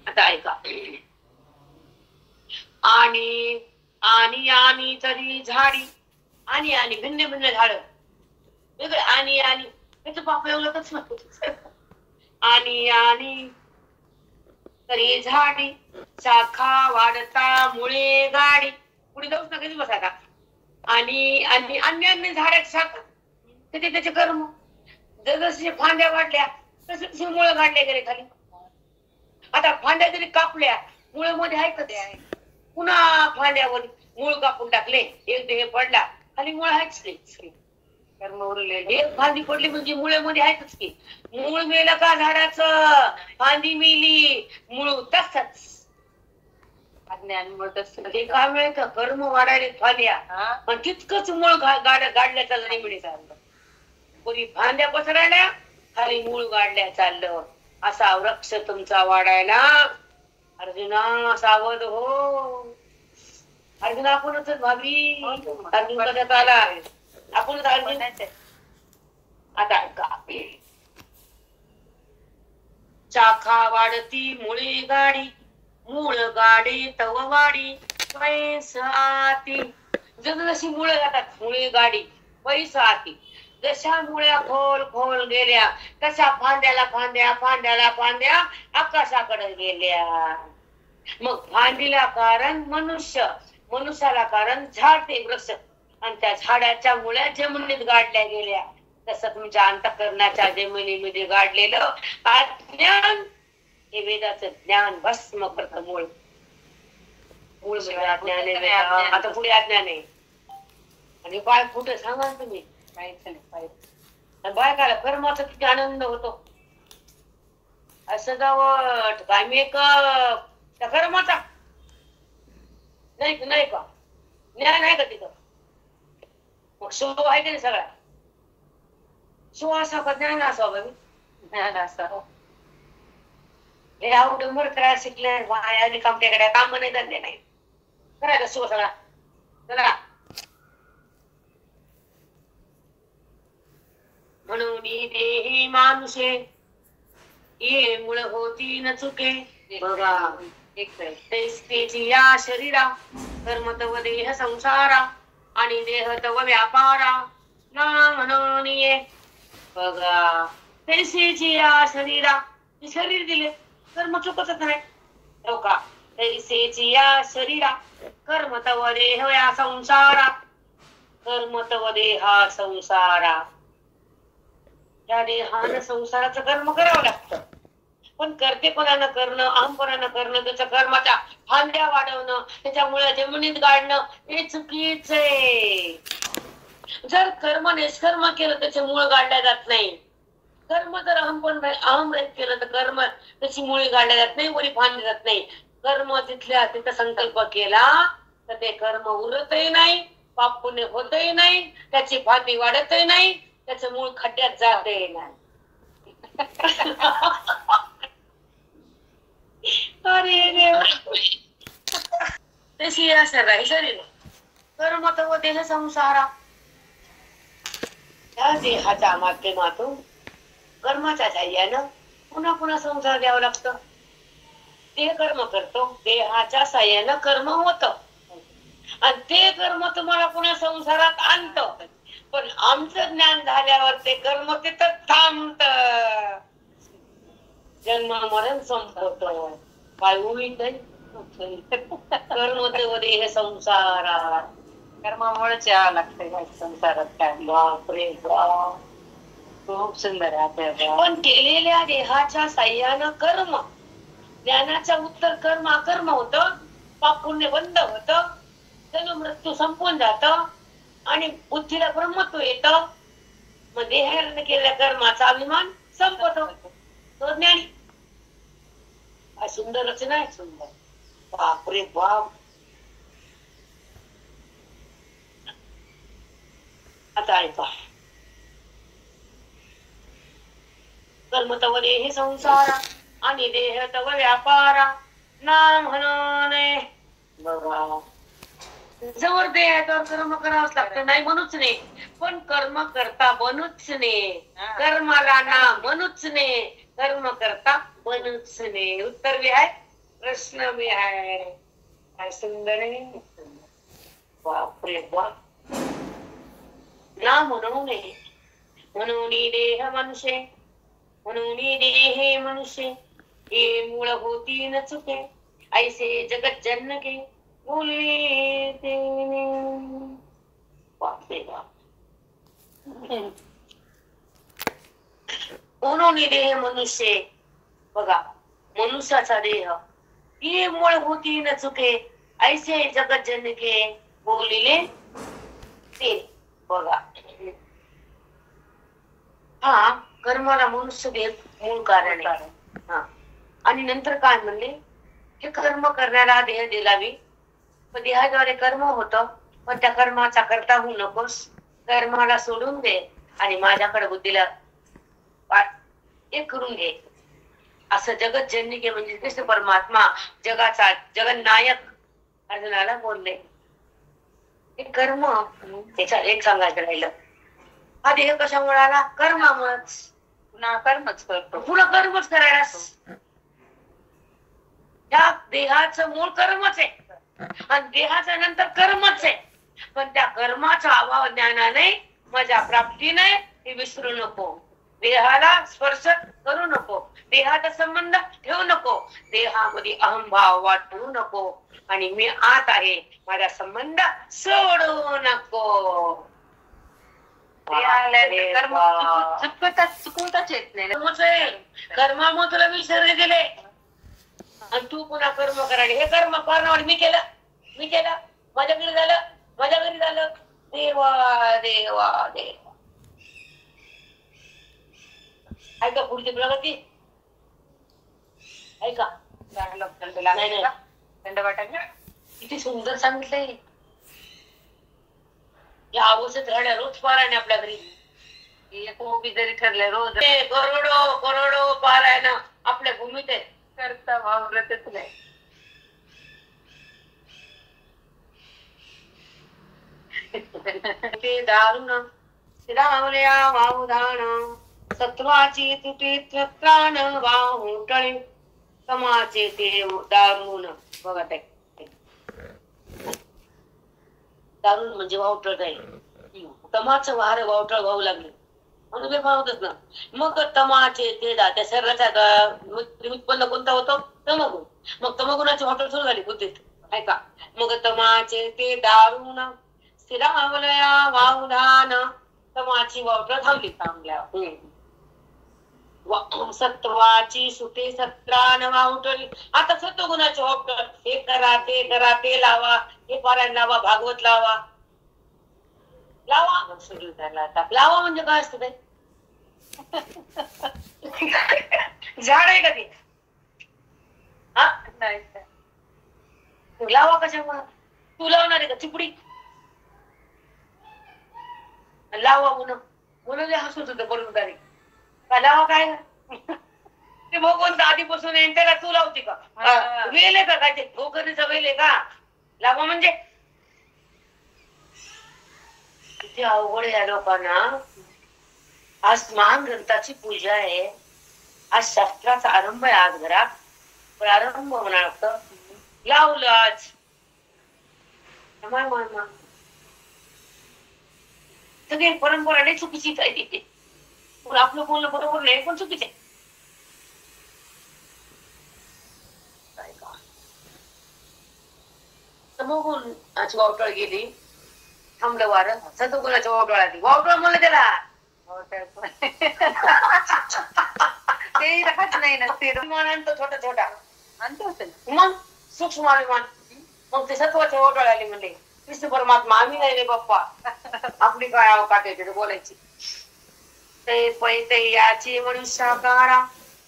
आता ऐका. आणि आणि आणि तरी झाडी आणि भिन्न भिन्न झाड वेगळे आणि त्याचं पाप एवढंच आणि तरी झाडी शाखा वाढता मुळे गाडी पुढे जाऊच ना कधी बसायला. आणि अन्य झाडाची शाखा त्याचे कर्म जसे फांद्या वाढल्या तसे मुळे गाडले गेले खाली. आता फांद्या जरी कापल्या मुळे मध्ये आहे का ते पुन्हा फांद्यावर मूळ कापून टाकले. एक देह पडला खाली मुळ आहेच नाही. कर्म उरले. एक फांदी पडली म्हणजे मुळेमध्ये आहेतच की. मूळ मेलं का झाडाचं फांदी मेली मूळ तसंच. ते काय मिळतं कर्म वाढायला फांद्या पण तितकंच मूळ गाडल्याचा निमिडी चाललं. कोणी फांद्या पसरायला खाली मूळ गाडल्या चाललं. असा वृक्ष तुमचा वाढायला अर्जुना सावध हो. अर्जुन आपणच भावी. अर्जुन कशात आला आपणच अर्जुन. आता शाखा वाढती मुळे गाडी मूळ गाडी तव वाडी पैसा आती. जशी मुळे जातात मुळे गाडी पैसा आती. जशा मुळ्या खोल खोल गेल्या तशा फांद्याला फांद्या फांद्याला फांद्या आकाशाकडे गेल्या. मग फांदीला कारण मनुष्य, मनुष्याला कारण झाड ते वृक्ष, आणि त्या झाडाच्या मुळ्या जमिनीत गाडल्या गेल्या. तसं तुमच्या अंतःकरणाच्या जमिनीमध्ये गाडलेलं अज्ञान हे वेदाचं ज्ञान भस्म करत. मूळ मूळ अज्ञान आहे. आता पुढे अज्ञान आहे. आणि बाळ कुठे सांगा ना तुम्ही. बायकाला कर्माचा किती आनंद होतो. असं जावट काय मी एक कर्माचा नाही नाही का ज्ञान आहे का तिथं. मग शो आहे का नाही सगळा. शो असा का ज्ञान असावं ज्ञान असावं. हे आवडून मर करायला शिकले आधी कामट्याकडे काम नाही धंदे नाही करायला शो सगळा. चला म्हणून देही माणुसे ये मुळ होती न चुके. बघा तेची या शरीरा कर्म तव देह संसारा आणि देह तव व्यापारा ना म्हणून ये. बघा तैसेची या शरीरा शरीर दिले कर्म चुकतच नाही. हो का तैसेची या शरीरा कर्म तव देह या संसारा कर्म तव देहा संसारा. त्या देहानं संसाराचं कर्म करावं लागतं. पण करते कोणानं करणं अहंपणानं करणं त्याच्या कर्माच्या फांद्या वाढवणं त्याच्यामुळे जमिनीत गाडणं हे चुकीच आहे. जर कर्म निष्कर्म केलं त्याचे मूळ गाडल्या जात नाही. कर्म जर अहम केलं तर कर्म त्याची मुळी गाडल्या जात नाही वरी फांदली जात नाही. कर्म तिथल्या तिथं संकल्प केला तर ते कर्म उरतही नाही पाप पुण्य होतही नाही त्याची फांदी वाढतही नाही त्याचं मूळ खड्ड्यात जातही नाही. अरे देवा तशी असं शरीर कर्म तव देह संसारा. त्या देहाच्या माध्यमातून कर्माच्या साह्यानं पुन्हा पुन्हा संसार द्यावं लागतं. देह कर्म करतो देहाच्या साह्यानं कर्म होत आणि ते कर्म तुम्हाला पुन्हा संसारात आणत. पण आमचं ज्ञान झाल्यावर ते कर्म तिथं थांबत. जन्म मरण संपवतो काय होईल नाही. कर्म तव देह संसारा कर्मामुळेच यावं लागतं संसारात. काय बापरे बाप खूप सुंदर आहे. पण केलेल्या देहाच्या साह्यानं कर्म ज्ञानाच्या उत्तर कर्म अकर्म होत पाप पुण्य बंद होत जन्म मृत्यू संपून जात आणि बुद्धीला ब्रह्मत्व येत. मग देहाने केलेल्या कर्माचा अभिमान संपतो. तो ज्ञानी. सुंदर रचना आहे. सुंदर बापरे बाप. आता ऐका कर्म तव देह संसारा आणि देह तव व्यापारा ना म्हणून. बघा जवळ देहावर कर्म करावंच लागतं नाही म्हणूच नाही. पण कर्म करता बनूच नाही. कर्माला ना म्हणूच नाही कर्म करता बनूच नाही. उत्तर भी आहे प्रश्न भी आहे. काय सुंदर आहे. बापरे बाप. ना म्हणून म्हणून देह मनुष्य म्हणून देहे मनुष्य हे मूळ होती न चुके ऐसे जगत जन्म के बोले ते. बापरे बाप. म्हणून देह मनुष्य. बघा मनुष्याचा देह ही मूळ होती न चुके ऐसे जगत जन के बोलिले ते. बघा हा कर्माला मनुष्य देह मूळ कारण आहे. हा आणि नंतर काय म्हणले हे कर्म करण्याला देह दिलावी. पण देहाद्वारे कर्म होत पण त्या कर्माचा करता होऊ नकोस. कर्माला सोडून दे आणि माझ्याकडे बुद्धीला एक करून घे. असं जगत जननी म्हणजे कृष्ण परमात्मा जगाचा जगन्नायक अर्जुनाला बोलले. हे कर्म त्याच्यात एक सांगायचं राहिलं. हा देह कशामुळे आला कर्मामुळेच. पुन्हा कर्मच करतो पुन्हा कर्मच करायला. त्या देहाचं मूळ कर्मच आहे आणि देहाच्या नंतर कर्मच आहे. पण त्या कर्माचा अभाव ज्ञानाने माझ्या प्राप्तीने हे विसरू नको. देहाला स्पर्श करू नको. देहाचा संबंध ठेवू नको. देहामध्ये अहंभाव वाटू नको. आणि मी आत आहे, माझा संबंध सोडू नको. कर्म चुकवताच येत नाही. कर्मामुळे तुला विसरले दिले आणि तू पुन्हा कर्म करायला. हे कर्म करणार मी केलं माझ्या घरी झालं. देवा देवा देवा. ऐका पुढची प्रगती ऐका. थंड वाटायला किती सुंदर सांगितलंय. या अवस्थेत राहण्या रोज पारायण आपल्या घरी. एक ओबी जरी ठरले रोज करोडो पारायण आपल्या भूमीत आहे. करता वावरतच नाही. ते दारुण रावल्या वाहुदान सत्वाची तुटी त्राण वाहुटळे कमाचे ते दारुण. बघा ते दारुण म्हणजे वावटळ आहे. तमाचं वार वावटळ वाहू लागले म्हणून ते पाहतच ना. मग तमाचे ते त्या शरीराचा उत्पन्न कोणता होतो? तमगुण. मग तमगुणाची वावटळ सुरू झाली बुद्धीत. ऐका. मग तमाचे ते दारुण स्थिरावलया वाहुदान तमाची वावटळ थांबल्या. सत्वाची सुटे सत्रान वावटळी. आता सत्वगुणाची वावटळ. हे करा ते लावा, हे पारायण लावा, भागवत लावा. लावा म्हणजे काय असतं ते? झाड आहे का ते? लावा कशामुळे? तू लावणार आहे का चिपडी? लावा म्हणून हसत होतं बरोबर तारीख. का लावा काय ते भगवंत आधीपासून आहे त्याला तू लावते का? वेल आहे का काय ते? भोकरीचा वेल आहे का? लावा म्हणजे किती अवघड आहे या लोकांना. आज महान ग्रंथाची पूजा आहे. आज शास्त्राचा आरंभ आहे. आज घरात प्रारंभ म्हणा लागतं. लावलं आज सगळी परंपरा नाही चुकीचीच आहे तिथे. आपलं बोलणं बरोबर नाही पण चुकीच आहे. तमोगुण आज वावटळ गेली. थांबलं वारं. सत्वगुणाची वावटळ आली. वावटळ म्हणलं त्याला. ते राहत नाही ना. विमान आणतो छोटा आणतो मग सूक्ष्म विमान. मग ते सत्वाची वावटळ आली म्हणले विष्णू परमात्मा आम्ही नाही रे बाप्पा. आपली काय अवकाश आहे ते बोलायची. ते पैसे याची मनुष्याकारा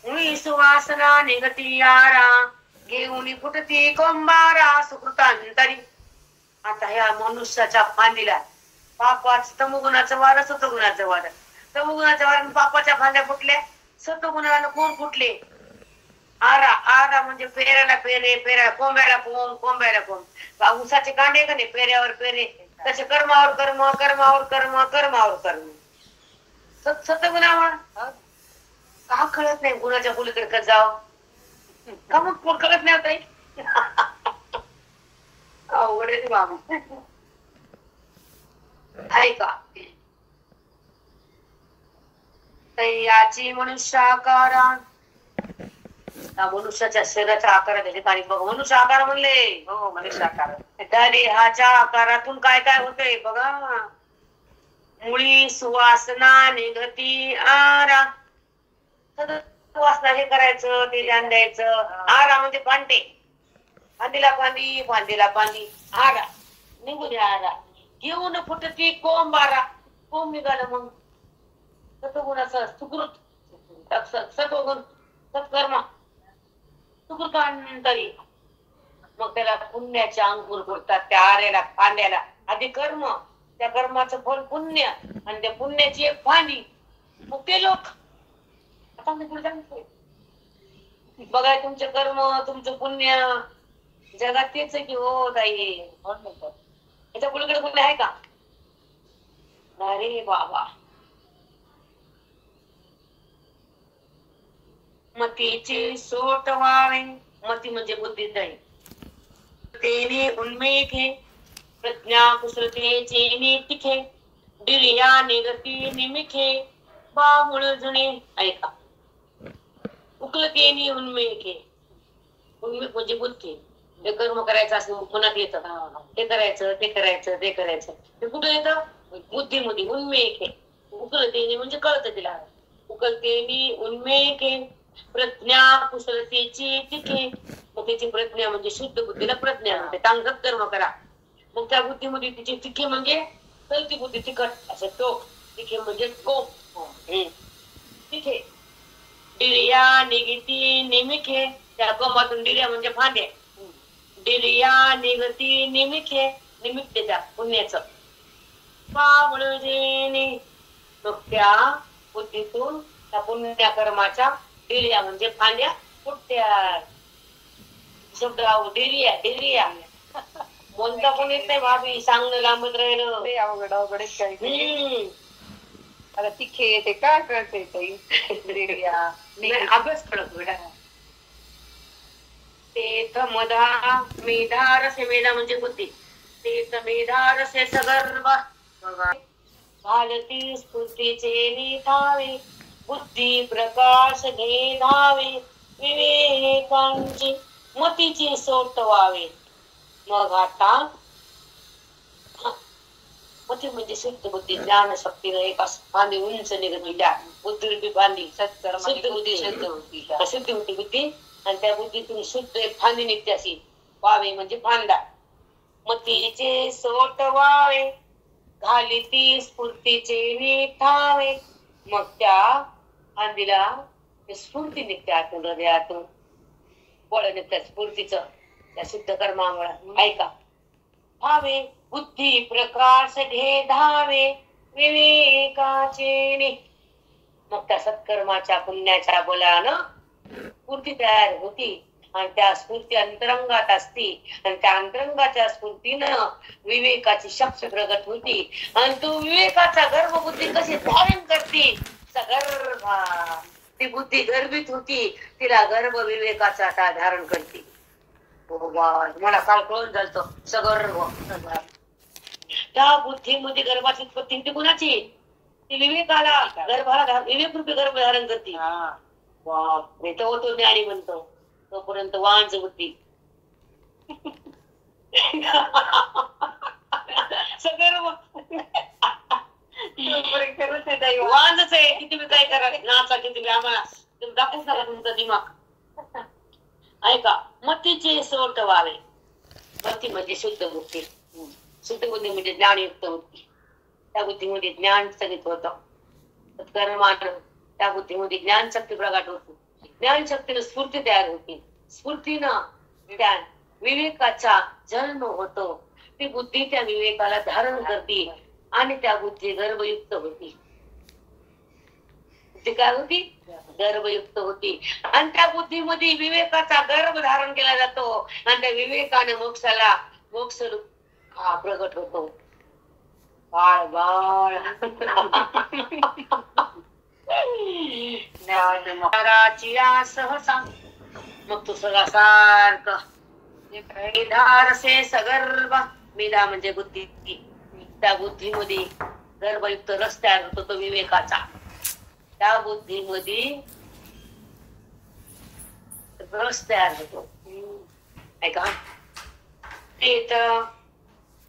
मुळी सुवासना निगती यारा घेऊन फुटती कोंबारा सुकृतांतरी. आता ह्या मनुष्याच्या फांदीला पापाच तमोगुणाचं वार सत्वगुणाचं वार. तमोगुणाच्या वारानं पापाच्या फांद्या फुटल्या. सत्वगुणानं कोण फुटले? आरा म्हणजे पेऱ्याला पेऱ्याला कोंब्याला कोंब. ऊसाचे कांडे का नाही पेऱ्यावर पेरे तसे कर्मावर कर्म. सत्वगुणावर का कळत नाही गुणाच्या पलीकडे का जाव? का मग कळत नाही होत? अवघड आहे बाबा. ऐका. याची मनुष्याकारा मनुष्याच्या शरीराच्या आकारात ठिकाणी बघ मनुष्य आकार म्हणले. हो मनुष्य आकार. त्या देहाच्या आकारातून काय काय होतंय बघा. मुळी सुवासना निगती आरा. सुवासना हे करायचं ते ध्यान द्यायचं. आरा म्हणजे पांडे. फांदीला फांदी आरा निघू द्या. आरा घेऊन फुटती कोंबारा. कोंब निघालं मग सत्वगुणाचं सुकृत सत्वगुण सत्कर्म सुकृतांतरी. मग त्याला पुण्याचे अंकुर पडतात. त्या आऱ्याला फांद्याला आधी कर्म. त्या कर्माचं फळ पुण्य आणि त्या पुण्याची एक फांदी. मग ते लोक आता बघा तुमचे कर्म तुमचं पुण्य जगात तेच आहे की हो ताई. याच्या पलीकडे पुण्य आहे का? अरे बाबा. मतीची सोट व्हावे मती म्हणजे बुद्धीच आहे. तेने उन्मेखे प्रज्ञा कुशलतेचे तिखे डिरिया निगती निमिखे बाहुळ जुने. ऐका, उकलतेने उन्मेखे. उन्मेख म्हणजे बुद्धी. हे कर्म करायचं असं मनात येतं, ते करायचं ते करायचं ते करायचं. ते कुठं येतं? बुद्धीमध्ये. उन्मेखे उकलतेने म्हणजे कळतं तिला. उकलतेने उन्मेखे प्रज्ञा कुशलतेची तिथे. मग त्याची प्रज्ञा म्हणजे शुद्ध बुद्धीला प्रज्ञा म्हणते. चांगलं कर्म करा. मग त्या बुद्धीमध्ये तिची तिखे म्हणजे कळती बुद्धी, तिखट असं टोक. तिखे म्हणजे टोक. तिथे डिरिया निगती निमिखे. त्या कोमातून डिर्या म्हणजे फांद्या. डिरिया निगती निमिखे निमित्त त्या पुण्याचं. मग त्या बुद्धीतून त्या पुण्य कर्माच्या डिर्या म्हणजे फांद्या फुटत्या. शब्द डिरिया डिरिया कोणता पण येत नाही भाभी, सांगणं लांबत राहिलं. ते अवघड अवघडच काही. आता तिखे येते काय कळते ताई. अभ्यास कळत बेटा. तेथ मधा मेधारसे. मेधा म्हणजे बुद्धी. तेथ मेधारसे सगर्व घालती स्फूर्तीचे निधावे. बुद्धी प्रकाश घे धावे. विवेकांची मतीची सोटवावे. मग आता मती म्हणजे शुद्ध बुद्धी. ज्ञान शक्तीनं एक फांदी उंच निघत त्या बुद्धी बांधली. शुद्ध बुद्धी शुद्ध बुद्धी शुद्ध होती बुद्धी. आणि त्या बुद्धीतून शुद्ध एक फांदी निघते अशी. वावे म्हणजे फांदा. मतीचे सोट वावे घाली ती स्फूर्तीचे निठावे. मग त्या फांदीला स्फूर्ती निघते आतून, हृदयातून बळ निघतं स्फूर्तीचं त्या शुद्ध कर्मामुळे. ऐका, भावे बुद्धी प्रकाश घे धावे विवेकाचे. मग त्या सत्कर्माच्या पुण्याच्या बलानं स्फूर्ती तयार होती. आणि त्या स्फूर्ती अंतरंगात असती. आणि त्या अंतरंगाच्या स्फूर्तीनं विवेकाची शक्ती प्रगट होती. आणि तू विवेकाचा गर्भ बुद्धी कशी धारण करती. सगर्भा ती बुद्धी गर्भित होती. तिला गर्भ विवेकाचा धारण करते. मला काल कळून झालं सगर्भ. त्या बुद्धीमध्ये गर्भाची उत्पत्ती ती कुणाची? ती विवेकाला गर्भाला विवेक रूपी गर्भ धारण करते. बापरे, तो होतो ज्ञानी म्हणतो. तोपर्यंत वांज बुद्धी सगर्भ वांजच आहे. किती मी काय करा नाचा, किती आम्हाला दाखवूच नका तुमचा दिमाग. ऐका, मतीचे सोट व्हावे. मती म्हणजे शुद्ध बुद्धी. शुद्ध बुद्धी म्हणजे ज्ञानयुक्त बुद्धी. त्या बुद्धीमध्ये ज्ञान स्थगित होतं. कर्मानं त्या बुद्धीमध्ये ज्ञानशक्ती प्रगट होती. ज्ञानशक्तीनं स्फूर्ती तयार होती. स्फूर्तीनं त्या विवेकाचा जन्म होतो. ती बुद्धी त्या विवेकाला धारण करते. आणि त्या बुद्धी गर्भयुक्त होती. ती काय होती? गर्भयुक्त होती. आणि त्या बुद्धीमध्ये विवेकाचा गर्भ धारण केला जातो. आणि त्या विवेकाने मोक्ष प्रगट होतो. बाळ बाळ सहसा. मग तू सगळा सारखं मेधारसे सगर्भ. मेधा म्हणजे बुद्धी. त्या बुद्धीमध्ये गर्भयुक्त रस तयार होतो तो विवेकाचा. त्या बुद्धीमध्ये रस तयार होतो. ऐका,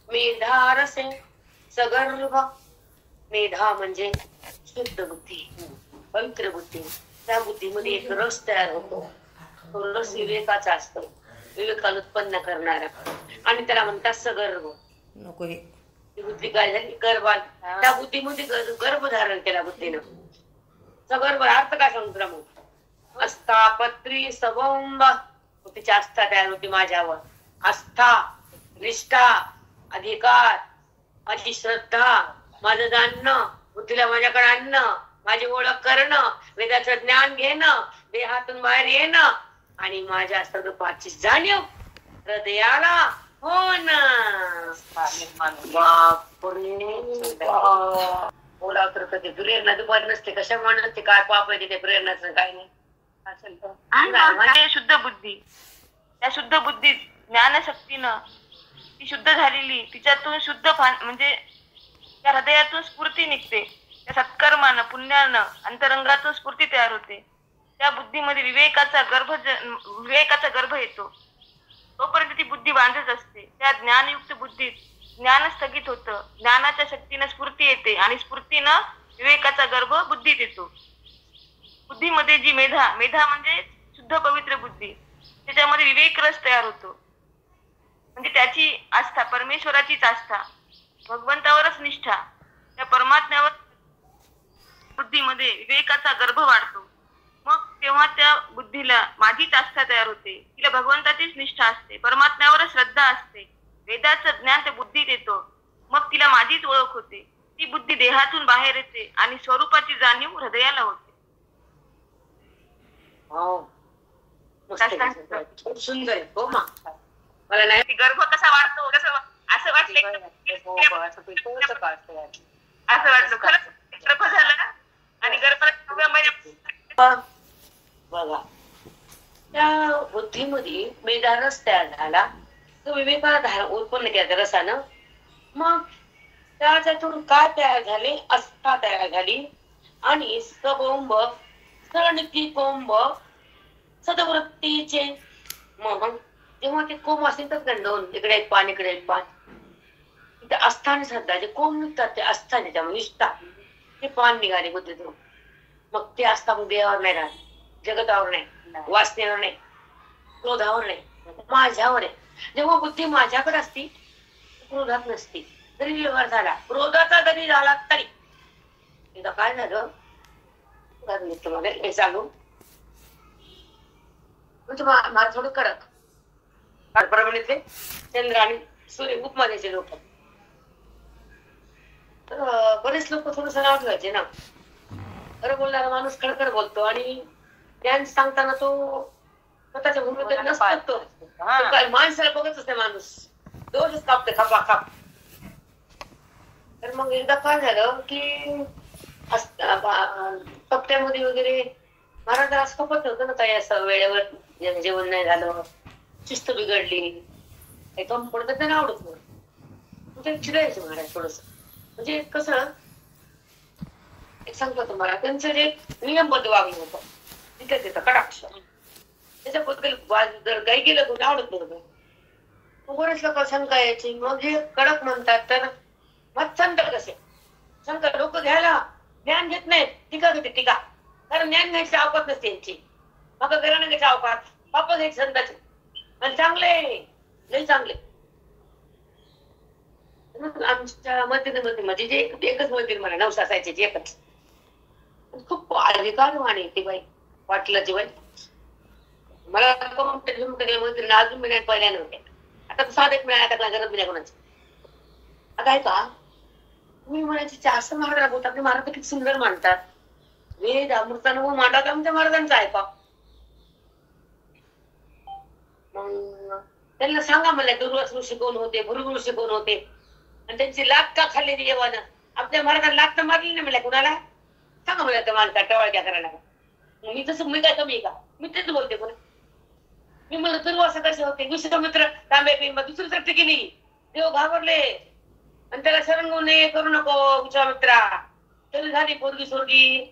मेधारसे सगर्भ. मेधा म्हणजे शुद्ध बुद्धी, पवित्र बुद्धी. त्या बुद्धीमध्ये एक रस तयार होतो. तो रस विवेकाचा असतो, विवेकाला उत्पन्न करणारा. आणि त्याला म्हणतात सगर्भ. नको हे बुद्धी काय झाली? गर्भात. त्या बुद्धीमध्ये गर्भ धारण केला बुद्धीनं. सगर्भ अर्थ काय सांगतो तुला? मग आस्थापत्री सबंब. तिची आस्था तयार होती माझ्यावर. आस्था, निष्ठा, अधिकार, माझी श्रद्धा, माझं जाणणं, बुद्धीला माझ्याकडे आणणं, माझी ओळख करणं, वेदाचं ज्ञान घेणं, देहातून बाहेर येणं आणि माझ्या स्वरूपाची जाणीव हृदयाला होणं. बोलाव तर कधी प्रेरणा दुपारी नसते. कशामुळे नसते? काय पाप आहे तिथे प्रेरणाच काय नाही. म्हणजे शुद्ध बुद्धी. त्या शुद्ध बुद्धीत ज्ञानशक्तीनं ती शुद्ध झालेली, तिच्यातून शुद्ध म्हणजे त्या हृदयातून स्फूर्ती निघते, त्या सत्कर्मानं पुण्यानं अंतरंगातून स्फूर्ती तयार होते. त्या बुद्धीमध्ये विवेकाचा गर्भ येतो. तोपर्यंत ती बुद्धी बांधत असते. त्या ज्ञानयुक्त बुद्धीत ज्ञान स्थगित होतं, ज्ञानाच्या शक्तीनं स्फूर्ती येते आणि स्फूर्तीनं विवेकाचा गर्भ बुद्धीत येतो. बुद्धीमध्ये जी मेधा म्हणजे शुद्ध पवित्र बुद्धी, त्याच्यामध्ये विवेक रस तयार होतो. म्हणजे त्याची आस्था परमेश्वराचीच आस्था, भगवंतावरच निष्ठा, त्या परमात्म्यावर बुद्धीमध्ये विवेकाचा गर्भ वाढतो. मग तेव्हा त्या बुद्धीला माझीच आस्था तयार होते, तिला भगवंताचीच निष्ठा असते, परमात्म्यावरच श्रद्धा असते, वेदाचं ज्ञान त्या बुद्धीत येतो. मग तिला माझीच ओळख होते. ती बुद्धी देहातून बाहेर येते आणि स्वरूपाची जाणीव हृदयाला होते. खूप सुंदर आहे. हो मा, मला नाही गर्भ कसा वाढतो असं वाटलं, असं वाटलं खरंच गर्भ झाला आणि गर्भाला बघा त्या बुद्धीमध्ये मेधारस तयार झाला, तो विवेकाला उत्पन्न केला रसानं. मग त्याच्यातून काय तयार झाले, आस्था तयार झाली आणि सबोंब सरणकी कोंब सदवृत्तीचे. मग जेव्हा ते कोंब असेल तर दोन, इकडे एक पान इकडे एक पान, तिथे आस्था आणि श्रद्धा जे कोंब निघतात ते आस्था त्याच्यामध्ये निष्ठा, ते पान निघाले बुद्धीतून. मग ते आस्था मग देवावर नाही राहत, जगतावर नाही, वासनेवर नाही, क्रोधावर नाही, माझ्यावर आहे. जेव्हा बुद्धी माझ्याकडे असती क्रोधात नसती, जरी व्यवहार झाला क्रोधाचा जरी झाला तरी. एकदा काय झालं तुम्हाला हे सांगू, म्हणजे मला थोडं कडक परभणीतले चंद्र आणि सूर्य उपमान्याचे लोक, तर बरेच लोक थोडस नाव ठेवायचे ना. खरं बोलणारा माणूस खडखड बोलतो आणि ज्ञान सांगताना तो स्वतःच्या भूमिकेत नसतो. काय माणसाला बघतच नाही माणूस, दोषच कापते खापा खाप. तर मग एकदा काय झालं की कप्त्यामध्ये वगैरे महाराजांना असं खपत होतं ना, काही असं वेळेवर जेवण नाही झालं, शिस्त बिघडली, काही कम पडतं त्यांना आवडत नाही, ते चिडायचं महाराज थोडस. म्हणजे कसं एक सांगतो तुम्हाला, त्यांचं जे नियमबद्ध वागणं होतं तिथे तिथं कटाक्ष, त्याच्याबद्दल जर काही गेलं कोणी आवडत नव्हतं. बरेच लोक शंका यायची. मग हे कडक म्हणतात तर मग संत कसे शंका लोक घ्यायला ज्ञान घेत नाहीत, टीका घेते टीका, कारण ज्ञान घ्यायची अवकात नसते यांची. मग घराने घ्यायची अवकात, पाप घ्यायचे संताचे, आणि चांगले लई चांगले. आमच्या मंदिरामध्ये म्हणजे जे एकच मंदिर म्हणा, नवसा असायचे एकच, खूप अधिकारवाण आहे ती बाई, वाटलं जी बाई. मला मंदिर अजून मिळाले पहिल्या नव्हते, आता साधे मिळाले, आता काय गरज नाही कोणाची. आता आहे का मी म्हणायची जास्त महाराज बोलतात, आपले महाराज किती सुंदर मांडतात, वेद अमृतानुभव मांडतात आमच्या महाराजांचा ऐका. मग त्यांना सांगा मला दुर्वास ऋषी कोण होते, भृगु ऋषी कोण होते, आणि त्यांची लात का खाल्लेली देवानं. आपल्या महाराजांना लात तर मारली नाही म्हणल्या कुणाला, सांगा मला त्या माणसा टवाळक्या करायला. मी तसं मी काय कमी का, मी तेच बोलते कोण. मी म्हणलं दुर्वासा कसे होते, विश्वामित्र तांबे पिंब दुसरी तर टिकी देव घाबरले आणि त्याला शरण नये करू नको विश्वामित्रा. तरी झाली पोरगी सोरगी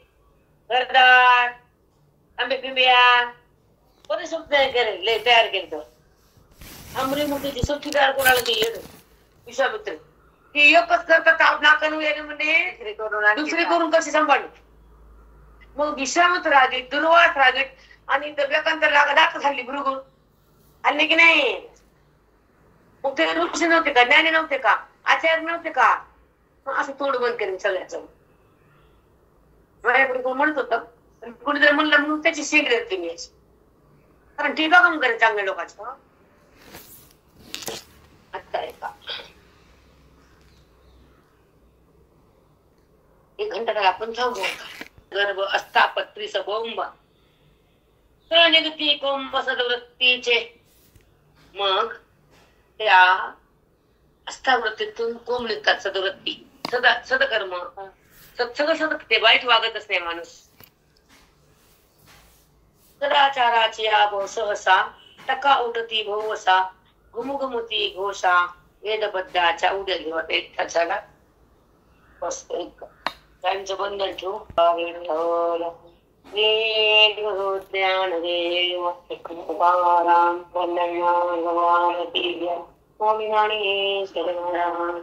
घरदार तांबे पिंब्या बरे शब्द तयार केले. आमरी मोठी सोबती तयार कोणाला ती विश्वामित्र ती एकच करतात नाकानू येणे म्हणजे दुसरी करून कशी सांभाळली. मग विश्वामित्र राजे दुर्वास राजे आणि व्यकांतर दात खाल्ली भृगुण हल्ली की नाही. मग ते ऋषी नव्हते का, ज्ञानी नव्हते का, आचार्य नव्हते का, असं तोड बंद करेन सगळ्याच. माझ्याकडे कोण म्हणत होतं, कुणीतरी म्हणलं म्हणून त्याची शेंग देते मी, कारण टीका कम करेन चांगल्या लोकांचं. आता आहे का एक घंटा आपण थांबू. गर्भ अस्तापत्री सबोंब निगती कोंब सदवृत्तीचे. मग त्या अस्तावृत्तीतून कोंब निघतात सदवृत्ती, सदकर्म, सगळं सदक ते वाईट वागतच नाही माणूस. सदाचाराची आभो सहसा टका उठती भोवसा घुमघुमती घोषा वेदबद्धाच्या उद्या घेऊन एक तासाला बसतो एक त्यांचं बंधन ठेवू विठ्ठल वेद ज्ञान देव तुकाराम पुण्यज्ञान भगवान दिव्य स्वामी शरण